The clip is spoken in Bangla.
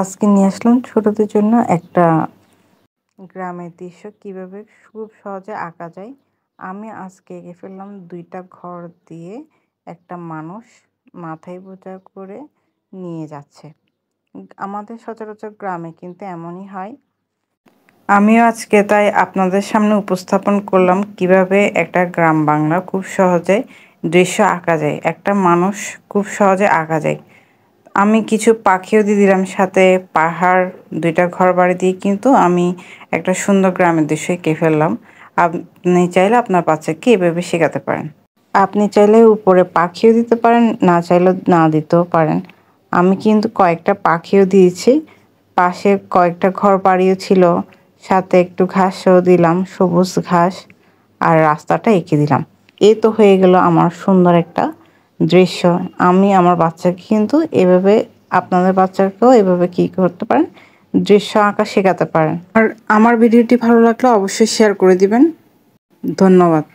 আজকে নিয়ে আসলাম ছোটদের জন্য একটা গ্রামের দৃশ্য কিভাবে খুব সহজে আঁকা যায়। আমি আজকে এঁকে ফেললাম 2টা ঘর দিয়ে একটা মানুষ মাথায় বোঝা করে নিয়ে যাচ্ছে। আমাদের সচরাচর গ্রামে কিন্তু এমনই হয়। আমিও আজকে তাই আপনাদের সামনে উপস্থাপন করলাম কিভাবে একটা গ্রাম বাংলা খুব সহজে দৃশ্য আঁকা যায়, একটা মানুষ খুব সহজে আঁকা যায়। আমি কিছু পাখিও দিয়ে দিলাম, সাথে পাহাড়, 2টা ঘর বাড়ি দিয়ে কিন্তু আমি একটা সুন্দর গ্রামের দৃশ্য এঁকে ফেললাম। আপনি চাইলে আপনার বাচ্চাকে এভাবে শেখাতে পারেন। আপনি চাইলে উপরে পাখিও দিতে পারেন, না চাইলে না দিতেও পারেন। আমি কিন্তু কয়েকটা পাখিও দিয়েছি, পাশে কয়েকটা ঘর বাড়িও ছিল, সাথে একটু ঘাসও দিলাম, সবুজ ঘাস, আর রাস্তাটা এঁকে দিলাম। এই তো হয়ে গেল আমার সুন্দর একটা দৃশ্য। আমি আমার বাচ্চাকে কিন্তু এভাবে, আপনাদের বাচ্চাকেও এভাবে কী করতে পারেন, দৃশ্য আঁকা শেখাতে পারেন। আর আমার ভিডিওটি ভালো লাগলে অবশ্যই শেয়ার করে দিবেন। ধন্যবাদ।